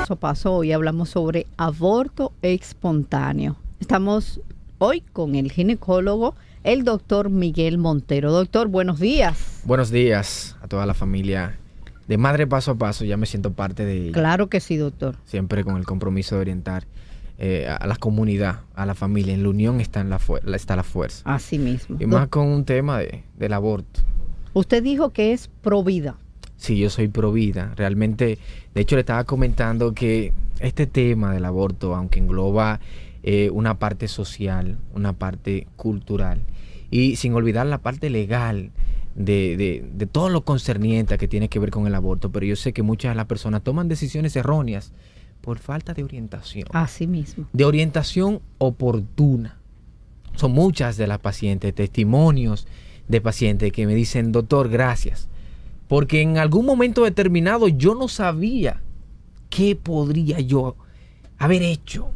Paso a Paso. Hoy hablamos sobre aborto espontáneo. Estamos hoy con el ginecólogo, el doctor Miguel Montero. Doctor, buenos días. Buenos días a toda la familia de Madre Paso a Paso. Ya me siento parte de ella. Claro que sí, doctor. Siempre con el compromiso de orientar a la comunidad, a la familia. En la unión está la fuerza. Así mismo. Y más con un tema del aborto. Usted dijo que es pro vida. Sí, yo soy pro vida. Realmente, de hecho, le estaba comentando que este tema del aborto, aunque engloba una parte social, una parte cultural, y sin olvidar la parte legal de todo lo concerniente que tiene que ver con el aborto, pero yo sé que muchas de las personas toman decisiones erróneas por falta de orientación. Así mismo. De orientación oportuna. Son muchas de las pacientes, testimonios de pacientes que me dicen, doctor, gracias, porque en algún momento determinado yo no sabía qué podría yo haber hecho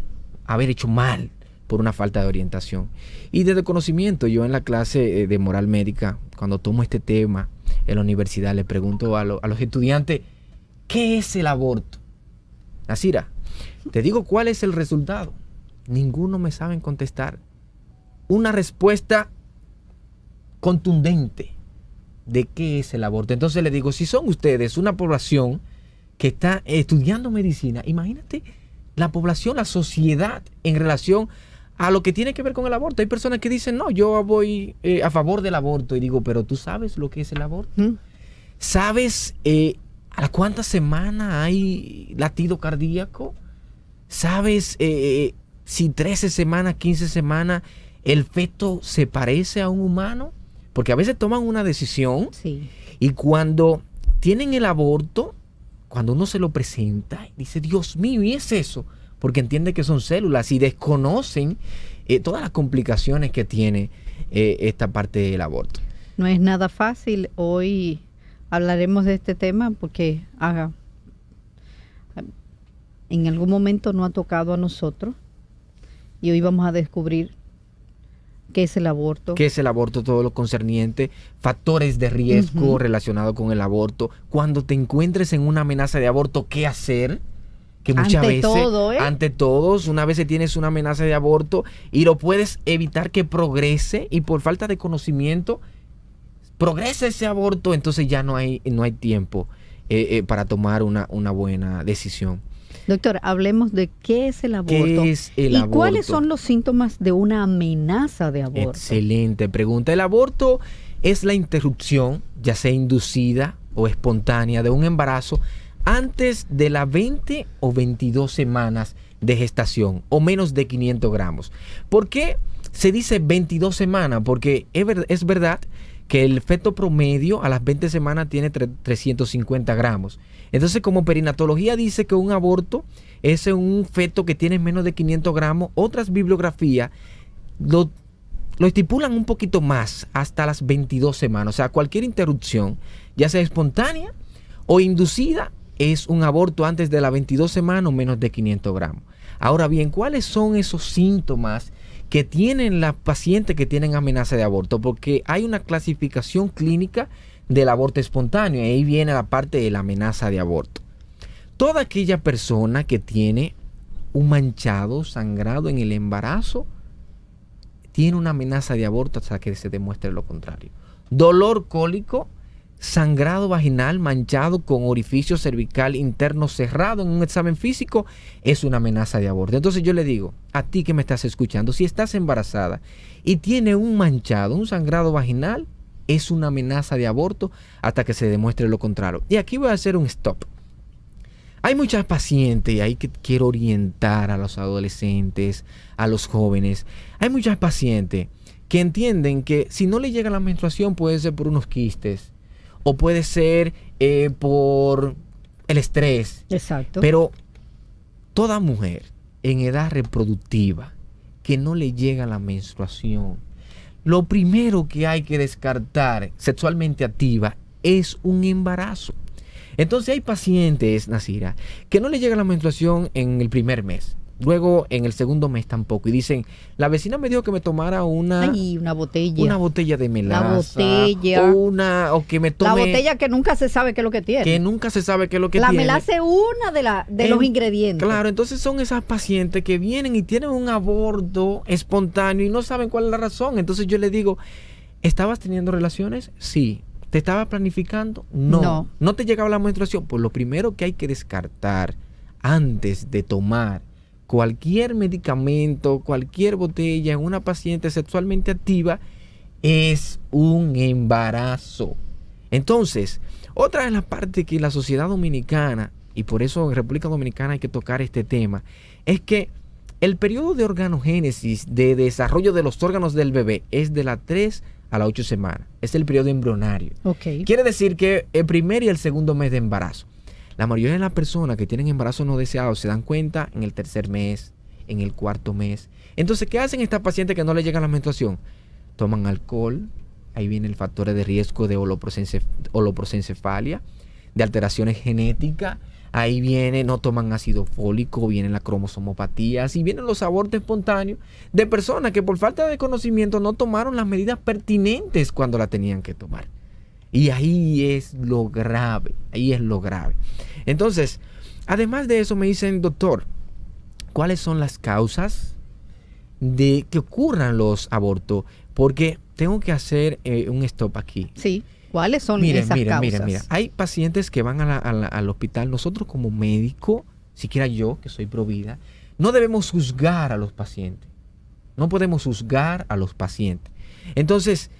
mal por una falta de orientación. Y desde conocimiento, yo en la clase de moral médica, cuando tomo este tema en la universidad, le pregunto a los estudiantes, ¿qué es el aborto? Nasira, te digo cuál es el resultado. Ninguno me sabe contestar una respuesta contundente de qué es el aborto. Entonces le digo, si son ustedes una población que está estudiando medicina, imagínate la población, la sociedad en relación a lo que tiene que ver con el aborto. Hay personas que dicen, no, yo voy a favor del aborto. Y digo, pero ¿tú sabes lo que es el aborto? ¿Sabes a las cuántas semanas hay latido cardíaco? ¿Sabes si 13 semanas, 15 semanas el feto se parece a un humano? Porque a veces toman una decisión, sí, y cuando tienen el aborto, cuando uno se lo presenta, dice, Dios mío, ¿y es eso? Porque entiende que son células y desconocen todas las complicaciones que tiene esta parte del aborto. No es nada fácil. Hoy hablaremos de este tema porque en algún momento no ha tocado a nosotros y hoy vamos a descubrir qué es el aborto. ¿Qué es el aborto? Todo lo concerniente, factores de riesgo relacionados con el aborto. Cuando te encuentres en una amenaza de aborto, ¿qué hacer? Que muchas veces, ante todos, una vez tienes una amenaza de aborto y lo puedes evitar que progrese, y por falta de conocimiento progresa ese aborto, entonces ya no hay tiempo para tomar una buena decisión. Doctor, hablemos de qué es el aborto. ¿Qué es el aborto? ¿Y cuáles son los síntomas de una amenaza de aborto? Excelente pregunta. El aborto es la interrupción, ya sea inducida o espontánea, de un embarazo antes de las 20 o 22 semanas de gestación o menos de 500 gramos. ¿Por qué se dice 22 semanas? Porque es verdad que el feto promedio a las 20 semanas tiene 350 gramos. Entonces, como perinatología dice que un aborto es un feto que tiene menos de 500 gramos, otras bibliografías lo estipulan un poquito más, hasta las 22 semanas. O sea, cualquier interrupción, ya sea espontánea o inducida, es un aborto antes de las 22 semanas o menos de 500 gramos. Ahora bien, ¿cuáles son esos síntomas que tienen las pacientes que tienen amenaza de aborto? Porque hay una clasificación clínica del aborto espontáneo, y ahí viene la parte de la amenaza de aborto. Toda aquella persona que tiene un manchado, sangrado en el embarazo, tiene una amenaza de aborto hasta que se demuestre lo contrario. Dolor cólico, sangrado vaginal manchado con orificio cervical interno cerrado en un examen físico, es una amenaza de aborto. Entonces yo le digo, a ti que me estás escuchando, si estás embarazada y tiene un manchado, un sangrado vaginal, es una amenaza de aborto hasta que se demuestre lo contrario. Y aquí voy a hacer un stop. Hay muchas pacientes, y ahí que quiero orientar a los adolescentes, a los jóvenes. Hay muchas pacientes que entienden que si no le llega la menstruación puede ser por unos quistes, o puede ser por el estrés. Exacto. Pero toda mujer en edad reproductiva que no le llega la menstruación, lo primero que hay que descartar sexualmente activa es un embarazo. Entonces hay pacientes, Nasira, que no le llega la menstruación en el primer mes. Luego en el segundo mes tampoco. Y dicen, la vecina me dijo que me tomara una botella. Una botella de melaza. La botella. O que me tome. La botella que nunca se sabe qué es lo que tiene. Que nunca se sabe qué es lo que tiene. La melaza es una de los ingredientes. Claro, entonces son esas pacientes que vienen y tienen un aborto espontáneo y no saben cuál es la razón. Entonces yo les digo, ¿estabas teniendo relaciones? Sí. ¿Te estabas planificando? No. ¿No te llegaba la menstruación? Pues lo primero que hay que descartar antes de tomar cualquier medicamento, cualquier botella en una paciente sexualmente activa es un embarazo. Entonces, otra de las partes que la sociedad dominicana, y por eso en República Dominicana hay que tocar este tema, es que el periodo de organogénesis, de desarrollo de los órganos del bebé, es de las 3 a las 8 semanas. Es el periodo embrionario. Okay. Quiere decir que el primer y el segundo mes de embarazo. La mayoría de las personas que tienen embarazos no deseados se dan cuenta en el tercer mes, en el cuarto mes. Entonces, ¿qué hacen estas pacientes que no les llega la menstruación? Toman alcohol, ahí viene el factor de riesgo de holoprosencefalia, de alteraciones genéticas, ahí viene, no toman ácido fólico, vienen las cromosomopatías y vienen los abortos espontáneos de personas que por falta de conocimiento no tomaron las medidas pertinentes cuando la tenían que tomar. Y ahí es lo grave, Entonces, además de eso me dicen, doctor, ¿cuáles son las causas de que ocurran los abortos? Porque tengo que hacer un stop aquí. Sí, ¿cuáles son esas causas? Mira, hay pacientes que van al hospital. Nosotros como médico, siquiera yo, que soy provida, no debemos juzgar a los pacientes. No podemos juzgar a los pacientes. Entonces,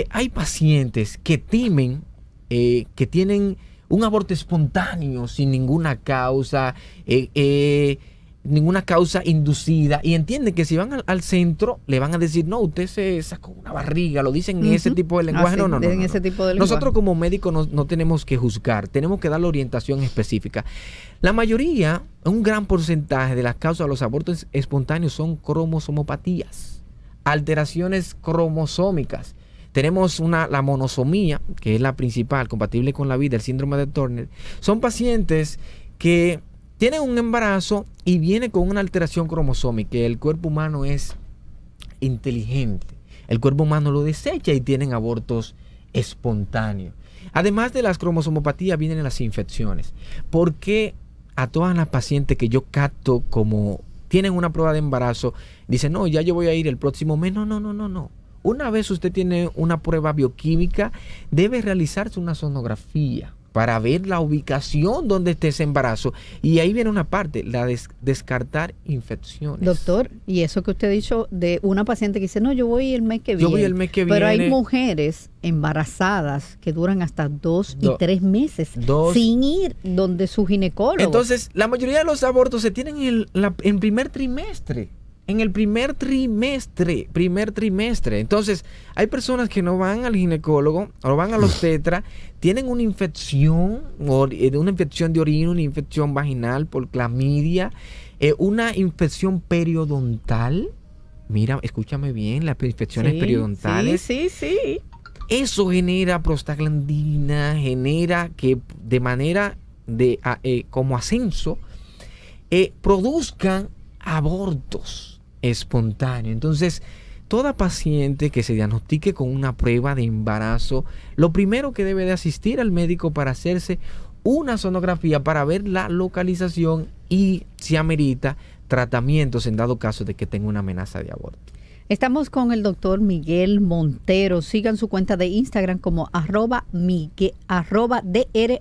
hay pacientes que temen que tienen un aborto espontáneo sin ninguna causa inducida y entienden que si van al centro le van a decir, no, usted se sacó una barriga, lo dicen en ese tipo de lenguaje. No. Ese tipo de lenguaje. Nosotros como médicos no tenemos que juzgar, tenemos que dar la orientación específica. La mayoría, un gran porcentaje de las causas de los abortos espontáneos son cromosomopatías, alteraciones cromosómicas. Tenemos la monosomía, que es la principal, compatible con la vida, el síndrome de Turner. Son pacientes que tienen un embarazo y viene con una alteración cromosómica. El cuerpo humano es inteligente. El cuerpo humano lo desecha y tienen abortos espontáneos. Además de las cromosomopatías vienen las infecciones. ¿Por qué a todas las pacientes que yo capto como tienen una prueba de embarazo, dicen, no, ya yo voy a ir el próximo mes? No. Una vez usted tiene una prueba bioquímica, debe realizarse una sonografía para ver la ubicación donde esté ese embarazo. Y ahí viene una parte, la descartar infecciones. Doctor, y eso que usted ha dicho de una paciente que dice, no, yo voy el mes que viene. Yo voy el mes que viene. Pero hay mujeres embarazadas que duran hasta 2 y 3 meses sin ir donde su ginecólogo. Entonces, la mayoría de los abortos se tienen en primer trimestre. En el primer trimestre. Entonces, hay personas que no van al ginecólogo o van al obstetra, tienen una infección de orina, una infección vaginal por clamidia, una infección periodontal. Mira, escúchame bien, las infecciones periodontales. Sí. Eso genera prostaglandina, genera que de manera como ascenso produzcan abortos espontáneo. Entonces, toda paciente que se diagnostique con una prueba de embarazo, lo primero que debe de asistir al médico para hacerse una sonografía para ver la localización y, si amerita, tratamientos en dado caso de que tenga una amenaza de aborto. Estamos con el doctor Miguel Montero. Sigan su cuenta de Instagram como @Dr.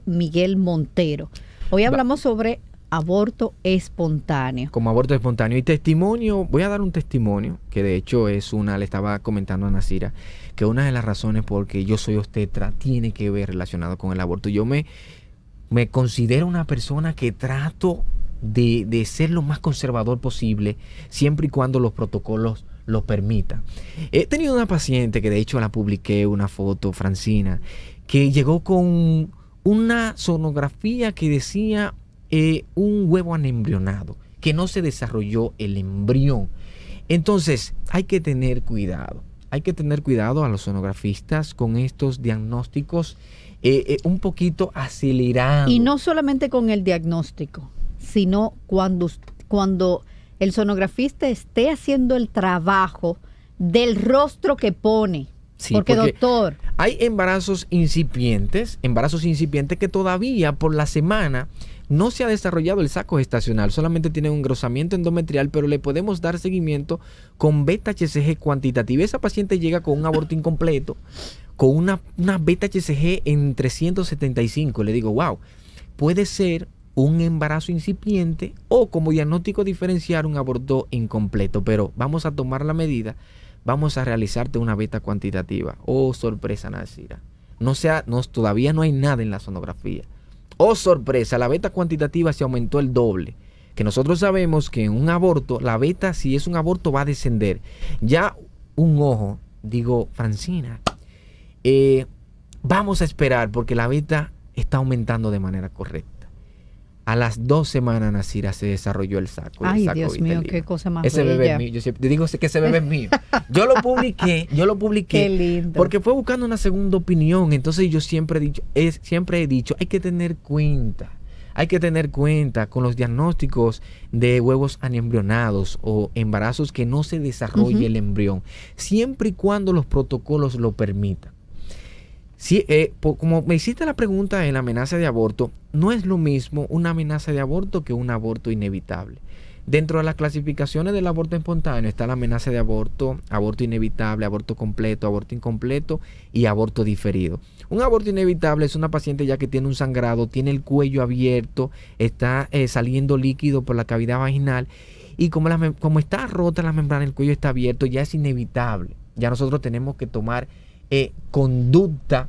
Miguel Montero. Hoy hablamos sobre aborto espontáneo. Como aborto espontáneo. Y testimonio, voy a dar un testimonio, que de hecho le estaba comentando a Nasira, que una de las razones por que yo soy obstetra tiene que ver relacionado con el aborto. Yo me considero una persona que trato de ser lo más conservador posible, siempre y cuando los protocolos lo permitan. He tenido una paciente que de hecho la publiqué, una foto, Francina, que llegó con una sonografía que decía un huevo anembrionado, que no se desarrolló el embrión. Entonces hay que tener cuidado a los sonografistas con estos diagnósticos un poquito acelerados. Y no solamente con el diagnóstico, sino cuando el sonografista esté haciendo el trabajo del rostro que pone. Sí, porque doctor, hay embarazos incipientes que todavía por la semana no se ha desarrollado el saco gestacional, solamente tienen un engrosamiento endometrial, pero le podemos dar seguimiento con beta-HCG cuantitativa. Esa paciente llega con un aborto incompleto, con una beta-HCG en 375. Le digo, wow, puede ser un embarazo incipiente o como diagnóstico diferencial un aborto incompleto, pero vamos a tomar la medida. Vamos a realizarte una beta cuantitativa. Oh, sorpresa, Nasira. Todavía no hay nada en la sonografía. Oh, sorpresa, la beta cuantitativa se aumentó el doble. Que nosotros sabemos que en un aborto, la beta, si es un aborto, va a descender. Ya un ojo, digo, Francina, vamos a esperar porque la beta está aumentando de manera correcta. A las 2 semanas, Nasira, se desarrolló el saco. Ay, el saco Dios mío, qué cosa más ese bella. bebé es mío. Yo siempre digo que ese bebé es mío. Yo lo publiqué. Qué lindo. Porque fue buscando una segunda opinión. Entonces yo siempre he dicho, hay que tener cuenta. Hay que tener cuenta con los diagnósticos de huevos anembrionados o embarazos que no se desarrolle el embrión, siempre y cuando los protocolos lo permitan. Sí, como me hiciste la pregunta en la amenaza de aborto, no es lo mismo una amenaza de aborto que un aborto inevitable. Dentro de las clasificaciones del aborto espontáneo está la amenaza de aborto, aborto inevitable, aborto completo, aborto incompleto y aborto diferido. Un aborto inevitable es una paciente ya que tiene un sangrado, tiene el cuello abierto, está saliendo líquido por la cavidad vaginal y como está rota la membrana, el cuello está abierto, ya es inevitable. Ya nosotros tenemos que tomar conducta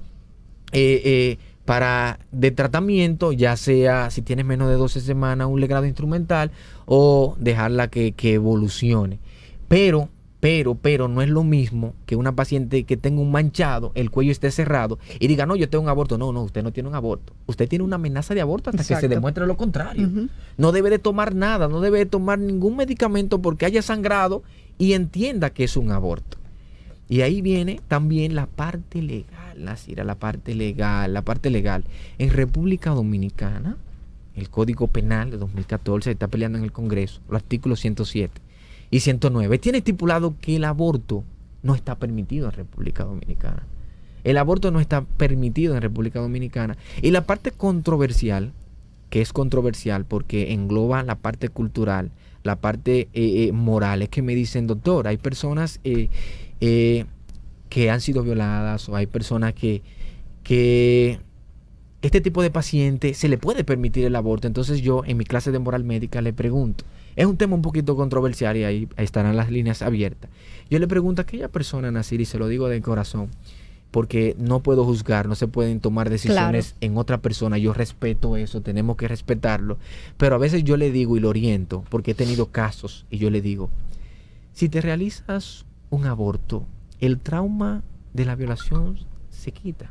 de tratamiento, ya sea si tienes menos de 12 semanas, un legrado instrumental o dejarla que evolucione. Pero no es lo mismo que una paciente que tenga un manchado, el cuello esté cerrado y diga, no, yo tengo un aborto. No, usted no tiene un aborto. Usted tiene una amenaza de aborto hasta que se demuestre lo contrario. No debe de tomar nada, no debe de tomar ningún medicamento porque haya sangrado y entienda que es un aborto. Y ahí viene también la parte legal, Nasira, la parte legal. En República Dominicana, el Código Penal de 2014 está peleando en el Congreso, los artículos 107 y 109. Tiene estipulado que el aborto no está permitido en República Dominicana. El aborto no está permitido en República Dominicana. Y la parte controversial, que es controversial porque engloba la parte cultural, la parte moral, es que me dicen, doctor, hay personas que han sido violadas o hay personas que este tipo de paciente se le puede permitir el aborto. Entonces yo en mi clase de moral médica le pregunto, es un tema un poquito controversial y ahí estarán las líneas abiertas. Yo le pregunto a aquella persona, Nasir, y se lo digo de corazón, porque no puedo juzgar, no se pueden tomar decisiones en otra persona. Yo respeto eso, tenemos que respetarlo. Pero a veces yo le digo y lo oriento, porque he tenido casos, y yo le digo, si te realizas un aborto, el trauma de la violación se quita.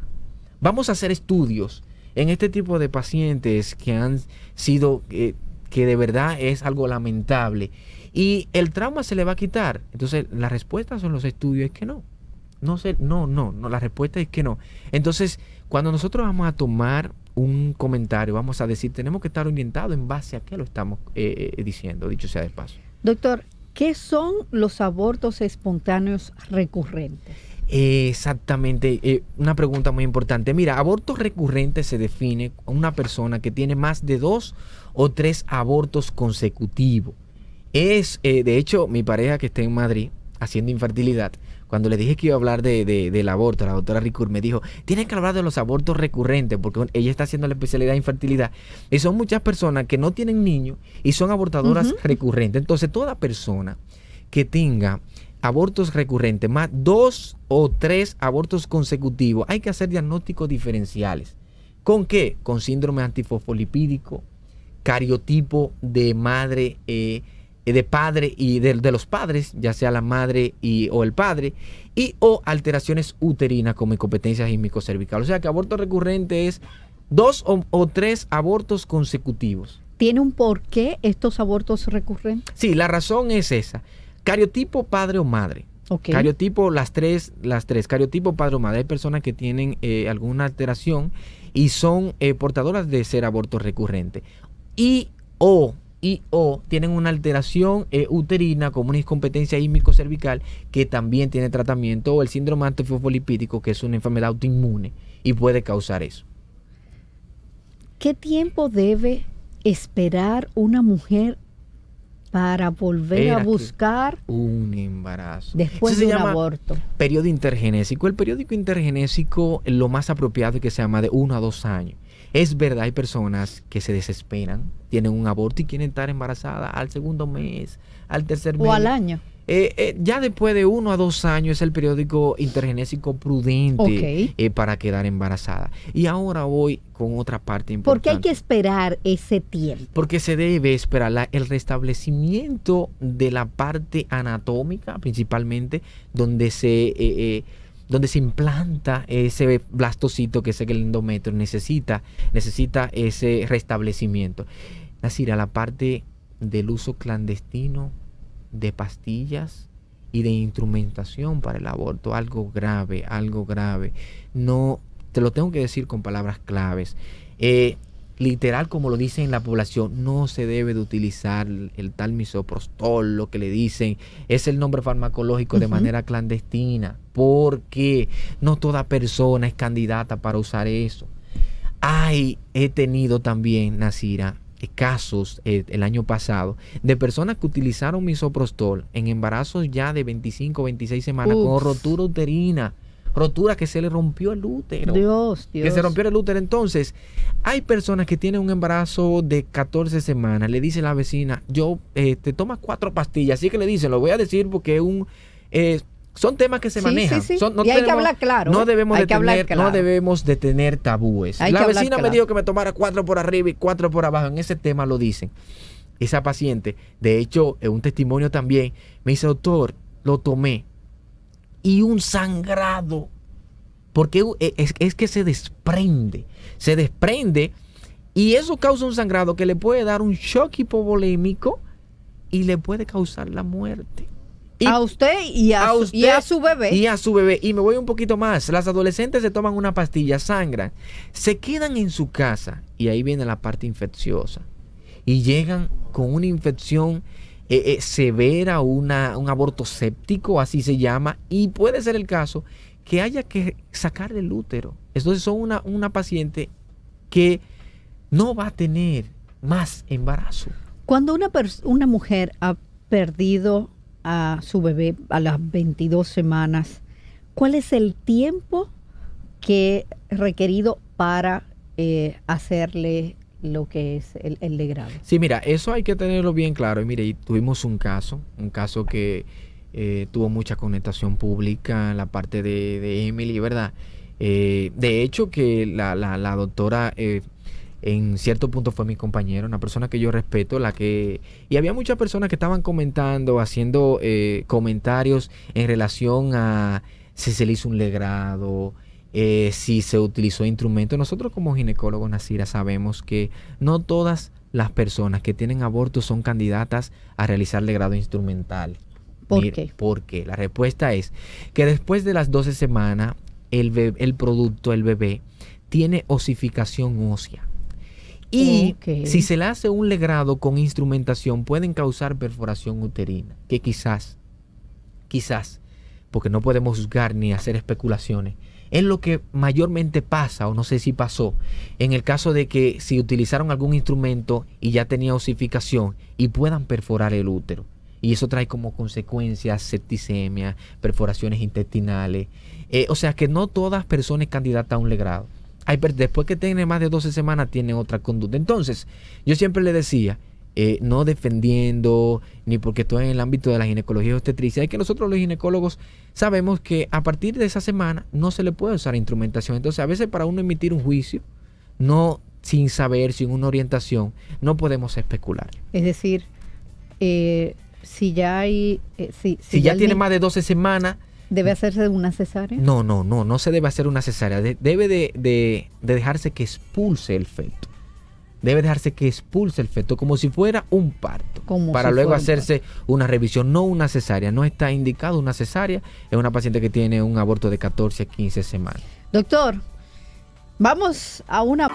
Vamos a hacer estudios en este tipo de pacientes que han sido, que de verdad es algo lamentable, y el trauma se le va a quitar. Entonces la respuesta son los estudios es que no. No, la respuesta es que no. Entonces, cuando nosotros vamos a tomar un comentario, vamos a decir, tenemos que estar orientados en base a qué lo estamos diciendo, dicho sea de paso. Doctor, ¿qué son los abortos espontáneos recurrentes? Exactamente, una pregunta muy importante. Mira, aborto recurrente se define una persona que tiene más de 2 o 3 abortos consecutivos. De hecho, mi pareja que está en Madrid haciendo infertilidad, cuando le dije que iba a hablar del aborto, la doctora Ricur me dijo, tienen que hablar de los abortos recurrentes, porque ella está haciendo la especialidad de infertilidad. Y son muchas personas que no tienen niños y son abortadoras recurrentes. Entonces, toda persona que tenga abortos recurrentes, más 2 o 3 abortos consecutivos, hay que hacer diagnósticos diferenciales. ¿Con qué? Con síndrome antifosfolipídico, cariotipo de madre, de padre y de los padres, ya sea la madre o el padre, o alteraciones uterinas como incompetencia gímico-cervical. O sea que aborto recurrente es 2 o 3 abortos consecutivos. ¿Tiene un porqué estos abortos recurrentes? Sí, la razón es esa. Cariotipo padre o madre. Okay. Cariotipo, las tres. Cariotipo padre o madre. Hay personas que tienen alguna alteración y son portadoras de ser aborto recurrente. y o tienen una alteración uterina como una incompetencia ísmico-cervical que también tiene tratamiento, o el síndrome antifosfolipídico, que es una enfermedad autoinmune y puede causar eso. ¿Qué tiempo debe esperar una mujer para volver a buscar un embarazo después de un aborto? Periodo intergenésico. El periodo intergenésico, lo más apropiado es que se llama de 1 a 2 años. Es verdad, hay personas que se desesperan, tienen un aborto y quieren estar embarazadas al segundo mes, al tercer mes. O al año. Ya después de 1 a 2 años es el periodo intergenésico prudente para quedar embarazada. Y ahora voy con otra parte importante. ¿Por qué hay que esperar ese tiempo? Porque se debe esperar el restablecimiento de la parte anatómica, principalmente, donde se implanta ese blastocito, que es el endometrio, necesita ese restablecimiento. Nasira, la parte del uso clandestino de pastillas y de instrumentación para el aborto, algo grave. No, te lo tengo que decir con palabras claves. Literal, como lo dicen en la población, no se debe de utilizar el tal misoprostol, lo que le dicen, es el nombre farmacológico de manera clandestina, porque no toda persona es candidata para usar eso. He tenido también, Nasira, casos el año pasado de personas que utilizaron misoprostol en embarazos ya de 25 o 26 semanas con rotura uterina, rotura que se le rompió el útero. Dios. Que se rompió el útero. Entonces, hay personas que tienen un embarazo de 14 semanas, le dice la vecina, te tomas 4 pastillas, así que le dicen, lo voy a decir porque son temas que se manejan. Sí. Y hay que hablar claro. No debemos de tener tabúes. La vecina me dijo que me tomara 4 por arriba y 4 por abajo. En ese tema lo dicen. Esa paciente, de hecho, un testimonio también, me dice, doctor, lo tomé. Y un sangrado. Porque es que se desprende. Y eso causa un sangrado que le puede dar un shock hipovolémico y le puede causar la muerte. A usted y a su bebé. Y a su bebé. Y me voy un poquito más. Las adolescentes se toman una pastilla, sangran, se quedan en su casa. Y ahí viene la parte infecciosa. Y llegan con una infección severa, un aborto séptico, así se llama. Y puede ser el caso que haya que sacarle el útero. Entonces son una paciente que no va a tener más embarazo. Cuando una mujer ha perdido a su bebé a las 22 semanas, ¿cuál es el tiempo que requerido para hacerle lo que es el legrado? Sí, mira, eso hay que tenerlo bien claro. Y mire, tuvimos un caso que tuvo mucha connotación pública en la parte de Emily, ¿verdad? De hecho, que la doctora en cierto punto fue mi compañero, una persona que yo respeto, y había muchas personas que estaban comentando, haciendo comentarios en relación a si se le hizo un legrado, si se utilizó instrumento. Nosotros como ginecólogos, Nasira, sabemos que no todas las personas que tienen aborto son candidatas a realizar legrado instrumental. ¿Por qué? Porque la respuesta es que después de las 12 semanas, el bebé, tiene osificación ósea. Y si se le hace un legrado con instrumentación, pueden causar perforación uterina, que quizás, porque no podemos juzgar ni hacer especulaciones, es lo que mayormente pasa, o no sé si pasó, en el caso de que si utilizaron algún instrumento y ya tenía osificación y puedan perforar el útero. Y eso trae como consecuencias septicemia, perforaciones intestinales. O sea que no todas personas candidatas a un legrado. Después que tiene más de 12 semanas, tiene otra conducta. Entonces, yo siempre le decía, no defendiendo, ni porque estoy en el ámbito de la ginecología y obstetricia, es que nosotros los ginecólogos sabemos que a partir de esa semana no se le puede usar instrumentación. Entonces, a veces para uno emitir un juicio, no sin saber, sin una orientación, no podemos especular. Es decir, si ya hay... si ya tiene más de 12 semanas... ¿Debe hacerse una cesárea? No se debe hacer una cesárea. Debe de dejarse que expulse el feto. Debe dejarse que expulse el feto como si fuera un parto. Para luego hacerse una revisión, no una cesárea. No está indicado una cesárea. Es una paciente que tiene un aborto de 14 a 15 semanas. Doctor, vamos a una...